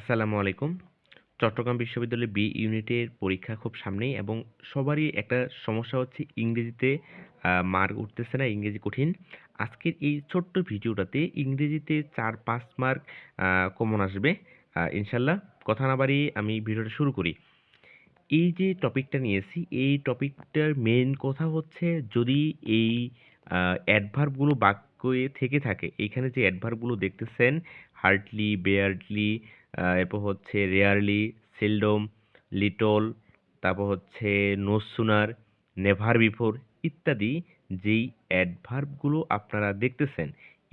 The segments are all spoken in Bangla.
আসসালামু আলাইকুম। চট্টগ্রাম বিশ্ববিদ্যালয়ের বি ইউনিটের পরীক্ষা খুব সামনেই এবং সবারই একটা সমস্যা হচ্ছে ইংরেজিতে মার্ক উঠতেছে না, ইংরেজি কঠিন। আজকের এই ছোট্ট ভিডিওটাতে ইংরেজিতে ৪-৫ মার্ক কমন আসবে ইনশাআল্লাহ। কথা না বাড়িয়ে আমি ভিডিওটা শুরু করি। এই যে টপিকটা নিয়েছি, এই টপিকটার মেইন কথা হচ্ছে যদি এই অ্যাডভার্বগুলো বাক্যে থেকে থাকে, এইখানে যে অ্যাডভার্বগুলো দেখতেছেন হার্ডলি, বেয়ারলি, এরপর হচ্ছে রেয়ারলি, সেলডম, লিটল, তারপর হচ্ছে নো সুনার, নেভার বিফোর ইত্যাদি যেই অ্যাডভার্বগুলো আপনারা দেখতেছেন,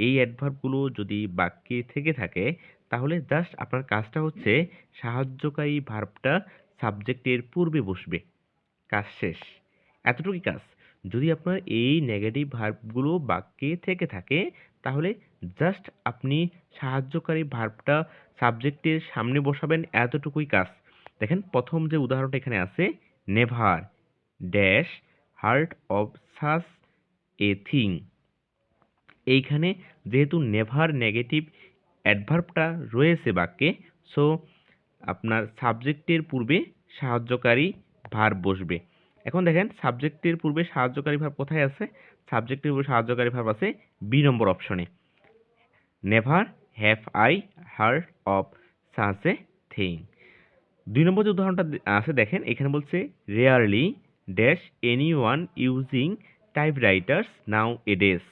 এই অ্যাডভার্বগুলো যদি বাক্যে থেকে থাকে তাহলে জাস্ট আপনার কাজটা হচ্ছে সাহায্যকারী ভার্বটা সাবজেক্টের পূর্বে বসবে, কাজ শেষ। এতটুকুই কাজ। যদি আপনার এই নেগেটিভ ভার্বগুলো বাক্যে থেকে থাকে তাহলে জাস্ট আপনি সাহায্যকারী ভার্বটা সাবজেক্টের সামনে বসাবেন, এতটুকুই কাজ। দেখেন প্রথম যে উদাহরণটা এখানে আছে, never dash heart of such a thing. এইখানে যেহেতু নেভার নেগেটিভ অ্যাডভার্বটা রয়েছে বাক্যে, সো আপনার সাবজেক্টের পূর্বে সাহায্যকারী ভার্ব বসবে। এখন দেখেন সাবজেক্টের পূর্বে সাহায্যকারী ভার্ব কোথায় আছে? সাবজেক্টের পূর্বে সাহায্যকারী ভার্ব আছে বি নম্বর অপশনে। Never have I hard of such a thing. ২ নম্বর যে উদাহরণটা আছে দেখেন, এখানে বলছে রেয়ারলি ড্যাশ এনিওয়ান ইউজিং টাইপরাইটার্স নাও এডেস।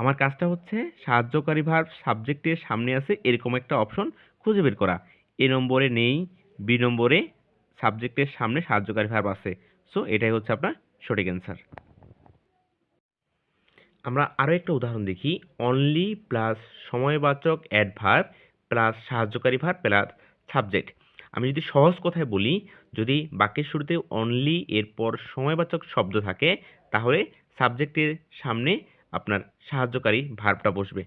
আমার কাজটা হচ্ছে সাহায্যকারী ভার্ব সাবজেক্টের সামনে আছে এরকম একটা অপশন খুঁজে বের করা। এ নম্বরে নেই, বি নম্বরে সাবজেক্টের সামনে সাহায্যকারী ভার্ব আছে। সো এটাই হচ্ছে আপনার সঠিক অ্যান্সার। আমরা আরও একটা উদাহরণ দেখি। অনলি প্লাস সময়বাচক অ্যাডভার্ব প্লাস সাহায্যকারী ভার্ব প্লাস সাবজেক্ট। আমি যদি সহজ কথায় বলি, যদি বাক্যের শুরুতে অনলি এরপর সময়বাচক শব্দ থাকে তাহলে সাবজেক্টের সামনে আপনার সাহায্যকারী ভার্বটা বসবে।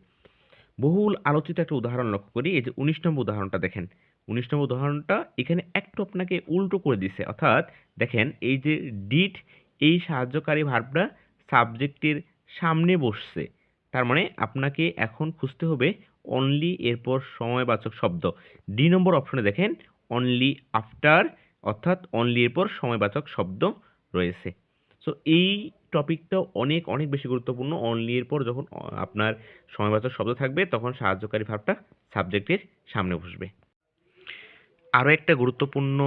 বহুল আলোচিত একটা উদাহরণ লক্ষ্য করি, এই যে ১৯ নম্বর উদাহরণটা দেখেন। ১৯ নম্বর উদাহরণটা এখানে একটু আপনাকে উল্টো করে দিছে, অর্থাৎ দেখেন এই যে ডিড, এই সাহায্যকারী ভার্বটা সাবজেক্টের সামনে বসছে। তার মানে আপনাকে এখন খুঁজতে হবে অনলি এরপর সময়বাচক শব্দ। ডি নম্বর অপশনে দেখেন অনলি আফটার, অর্থাৎ অনলি এরপর সময়বাচক শব্দ রয়েছে। সো এই টপিকটা অনেক অনেক বেশি গুরুত্বপূর্ণ। অনলি এর পর যখন আপনার সময়বাচক শব্দ থাকবে তখন সাহায্যকারী ভার্বটা সাবজেক্টের সামনে বসবে। আরও একটা গুরুত্বপূর্ণ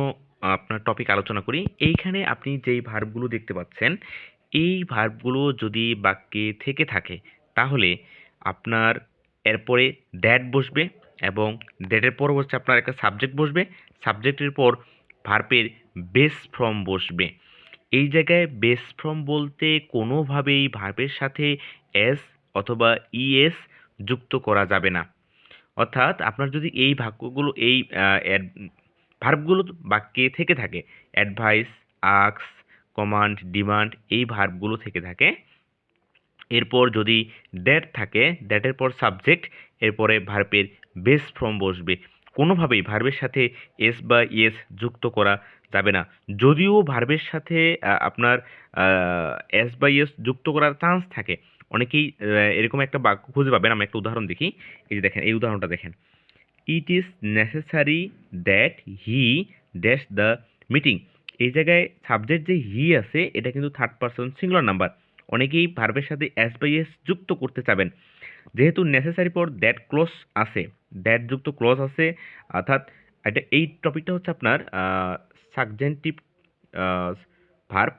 আপনার টপিক আলোচনা করি। এইখানে আপনি যেই ভার্বগুলো দেখতে পাচ্ছেন, এই ভার্বগুলো যদি বাক্যে থেকে থাকে তাহলে আপনার এরপরে দ্যাট বসবে এবং দ্যাটের পর হচ্ছে আপনার একটা সাবজেক্ট বসবে, সাবজেক্টের পর ভার্বের বেস ফর্ম বসবে। এই জায়গায় বেস ফর্ম বলতে কোনোভাবেই ভার্বের সাথে এস অথবা ইএস যুক্ত করা যাবে না। অর্থাৎ আপনার যদি এই বাক্যগুলো এই ভার্বগুলো বাক্যে থেকে থাকে, অ্যাডভাইস, আক্স, কমান্ড, ডিমান্ড, এই ভার্বগুলো থেকে থাকে, এরপর যদি দ্যাট থাকে, দ্যাটের পর সাবজেক্ট, এরপরে ভার্বের বেস ফর্ম বসবে। কোনোভাবেই ভার্বের সাথে এস বা ইএস যুক্ত করা যাবে না। যদিও ভার্বের সাথে আপনার এস বা ইএস যুক্ত করার চান্স থাকে, অনেকেই এরকম একটা বাক্য খুঁজে পাবেন। আমরা একটা উদাহরণ দেখি। এই যে দেখেন, এই উদাহরণটা দেখেন, it is necessary that he dash the meeting. এই জায়গায় সাবজেক্ট যে হি আছে এটা কিন্তু থার্ড পারসন সিঙ্গুলার নাম্বার। অনেকেই ভার্বের সাথে এস বাই এস যুক্ত করতে চাবেন, যেহেতু নেসেসারি পর দ্যাট ক্লজ আছে, দ্যাট যুক্ত ক্লজ আছে, অর্থাৎ এটা এই টপিকটা হচ্ছে আপনার সাবজেন্টিভ ভার্ব।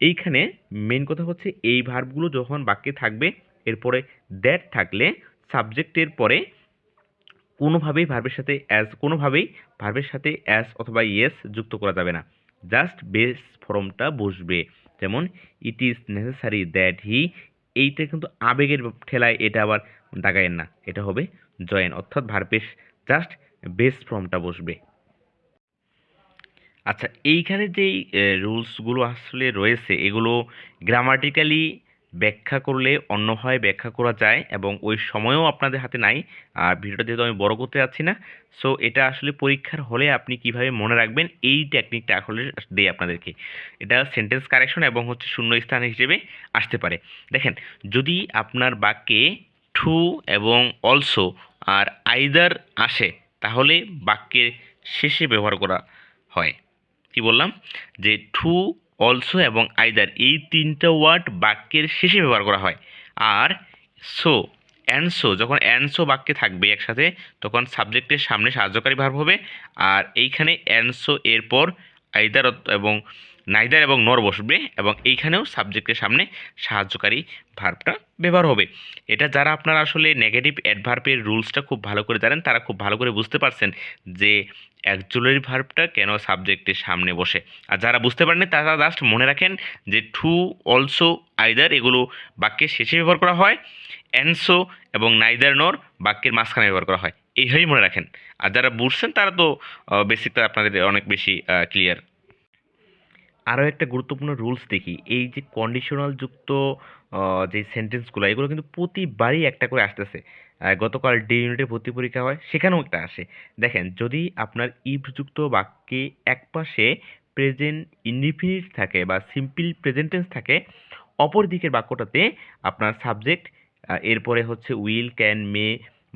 এইখানে মেন কথা হচ্ছে এই ভার্বগুলো যখন বাক্যে থাকবে এরপরে দ্যাট থাকলে সাবজেক্টের পরে কোনোভাবেই ভার্বের সাথে অ্যাস অথবা ইয়েস যুক্ত করা যাবে না, জাস্ট বেস ফর্মটা বসবে। যেমন it is necessary that he, এইটা কিন্তু আবেগের ঠেলায় এটা আবার দাগায়েন না, এটা হবে জয়েন, অর্থাৎ ভার্বের জাস্ট বেস ফর্মটা বসবে। আচ্ছা, এইখানে যেই রুলসগুলো আসলে রয়েছে এগুলো গ্রামাটিক্যালি ব্যাখ্যা করলে অন্যভাবে ব্যাখ্যা করা যায় এবং ওই সময়ও আপনাদের হাতে নাই। আর ভিডিওটা যেহেতু আমি বড় করতে যাচ্ছি না, সো এটা আসলে পরীক্ষার হলে আপনি কিভাবে মনে রাখবেন এই টেকনিকটা আসলে দেই আপনাদেরকে। এটা সেন্টেন্স কারেকশন এবং হচ্ছে শূন্যস্থান হিসেবে আসতে পারে। দেখেন, যদি আপনার বাক্যে টু এবং অলসো আর আইদার আসে তাহলে বাক্যের শেষে ব্যবহার করা হয়। কি বললাম যে টু, অলসো এবং আইদার এই তিনটা ওয়ার্ড বাক্যের শেষে ব্যবহার করা হয়। আর সো, অ্যান্ড সো, যখন অ্যান্ড সো বাক্যে থাকবে একসাথে তখন সাবজেক্টের সামনে সাহায্যকারী ভার্ব হবে। আর এইখানে অ্যান্ড সো এরপর আইদার এবং নাইদার এবং নর বসবে এবং এইখানেও সাবজেক্টের সামনে সাহায্যকারী ভার্বটা ব্যবহার হবে। এটা যারা আপনারা আসলে নেগেটিভ অ্যাডভার্বের রুলসটা খুব ভালো করে জানেন তারা খুব ভালো করে বুঝতে পারছেন যে অ্যাকচুয়ালি ভার্বটা কেন সাবজেক্টের সামনে বসে। আর যারা বুঝতে পারেননি তারা জাস্ট মনে রাখেন যে টু, অলসো, আইদার এগুলো বাক্যের শেষে ব্যবহার করা হয়, অ্যান্ড সো এবং নাইদার নর বাক্যের মাঝখানে ব্যবহার করা হয়। এইভাবেই মনে রাখেন। আর যারা বুঝছেন তারা তো বেসিকটা আপনাদের অনেক বেশি ক্লিয়ার। আরও একটা গুরুত্বপূর্ণ রুলস দেখি, এই যে কন্ডিশনাল যুক্ত যে সেন্টেন্সগুলো এগুলো কিন্তু প্রতিবারই একটা করে আসতেছে। গতকাল ডে ইউনিটের ভর্তি পরীক্ষা হয় সেখানেও একটা আসে। দেখেন যদি আপনার ইফ যুক্ত বাক্যে একপাশে প্রেজেন্ট ইনডিফিনিট থাকে বা সিম্পল প্রেজেন্ট টেন্স থাকে, অপর দিকের বাক্যটাতে আপনার সাবজেক্ট, এরপরে হচ্ছে will, can, May,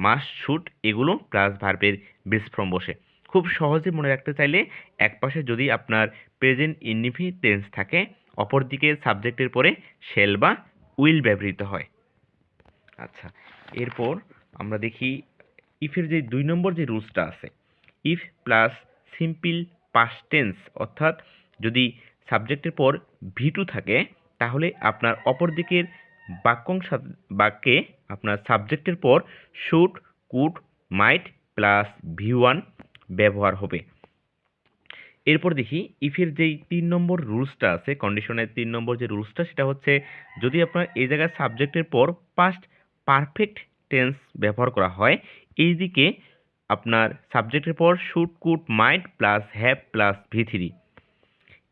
must, should এগুলো প্লাস ভার্বের বেস ফর্ম বসে। খুব সহজে মনে রাখতে চাইলে একপাশে যদি আপনার প্রেজেন্ট ইনডিফিনিট টেন্স থাকে অপরদিকে সাবজেক্টের পরে শেল বা উইল ব্যবহৃত হয়। আচ্ছা, এরপর আমরা দেখি ইফের যে 2 নম্বর যে রুলসটা আছে, if plus simple past tense, অর্থাৎ যদি সাবজেক্টের পর ভি2 থাকে তাহলে আপনার অপরদিকের বাক্যে আপনার সাবজেক্টের পর should, could, might plus V1 ব্যবহার হবে। এরপর দেখি ইফের যেই 3 নম্বর রুলসটা আছে, কন্ডিশনের 3 নম্বর যে রুলসটা সেটা হচ্ছে যদি আপনার এই জায়গায় সাবজেক্টের পর পাস্ট পারফেক্ট টেন্স ব্যবহার করা হয়, এই দিকে আপনার সাবজেক্টের পর should, could, might plus have plus ভি3।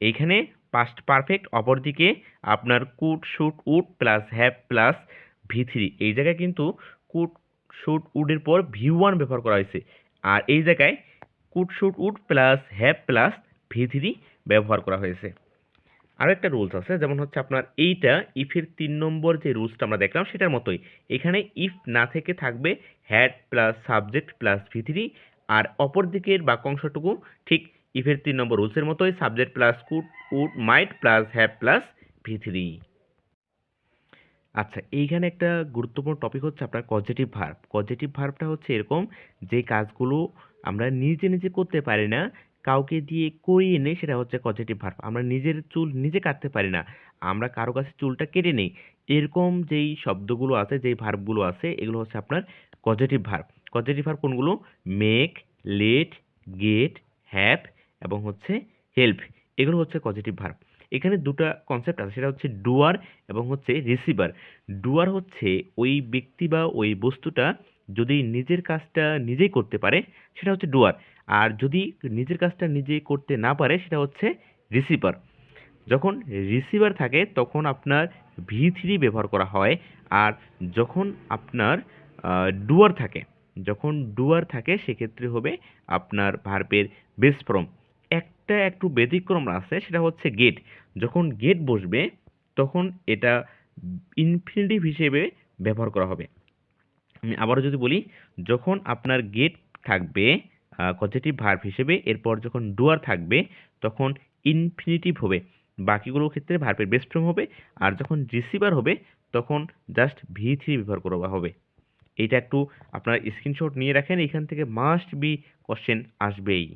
এইখানে পাস্ট পারফেক্ট, অপরদিকে আপনার could, should, would plus have plus ভি3। এই জায়গায় কিন্তু কুড, শুড, উডের পর ভি1 ব্যবহার করা হয়েছে। আর এই জায়গায় could, should, would plus have plus ভি3 ব্যবহার করা হয়েছে। আরও একটা রুলস আছে, যেমন হচ্ছে আপনার এইটা ইফের 3 নম্বর যে রুলসটা আমরা দেখলাম সেটার মতোই। এখানে ইফ না থেকে থাকবে হ্যাড প্লাস সাবজেক্ট প্লাস ভি3, আর অপর দিকের বাক্যাংশটুকু ঠিক ইফের 3 নম্বর রুলসের মতোই, subject plus could, would, might plus have plus ভি3। আচ্ছা, এইখানে একটা গুরুত্বপূর্ণ টপিক হচ্ছে আপনার পজিটিভ ভার্ব। পজিটিভ ভার্বটা হচ্ছে এরকম যে কাজগুলো আমরা নিজে নিজে করতে পারি না, কাউকে দিয়ে করিয়ে নেই, সেটা হচ্ছে পজিটিভ ভার্ব। আমরা নিজের চুল নিজে কাটতে পারি না, আমরা কারো কাছে চুলটা কেটে নেই। এরকম যেই শব্দগুলো আছে, যেই ভার্বগুলো আছে এগুলো হচ্ছে আপনার পজিটিভ ভার্ব। পজিটিভ ভার্ব কোনগুলো? মেক, লেট, গেট, হ্যাভ এবং হচ্ছে হেল্প, এগুলো হচ্ছে পজিটিভ ভার্ব। এখানে দুটো কনসেপ্ট আছে, সেটা হচ্ছে ডুয়ার এবং হচ্ছে রিসিভার। ডুয়ার হচ্ছে ওই ব্যক্তি বা ওই বস্তুটা যদি নিজের কাজটা নিজেই করতে পারে সেটা হচ্ছে ডুয়ার, আর যদি নিজের কাজটা নিজে করতে না পারে সেটা হচ্ছে রিসিভার। যখন রিসিভার থাকে তখন আপনার ভি3 ব্যবহার করা হয়, আর যখন আপনার ডুয়ার থাকে সেক্ষেত্রে হবে আপনার ভার্বের বেস ফর্ম। একটা একটু ব্যতিক্রম আছে, সেটা হচ্ছে গেট। যখন গেট বসবে তখন এটা ইনফিনিটিভ হিসেবে ব্যবহার করা হবে। আমি আবারও যদি বলি, যখন আপনার গেট থাকবে পজিটিভ ভার্ব হিসেবে, এরপর যখন ডুয়ার থাকবে তখন ইনফিনিটিভ হবে, বাকিগুলোর ক্ষেত্রে ভার্বের বেস ফর্ম হবে। আর যখন রিসিভার হবে তখন জাস্ট ভি3 ব্যবহার করা হবে। এইটা একটু আপনার স্ক্রিনশট নিয়ে রাখেন, এখান থেকে মাস্ট বি কোশ্চেন আসবেই।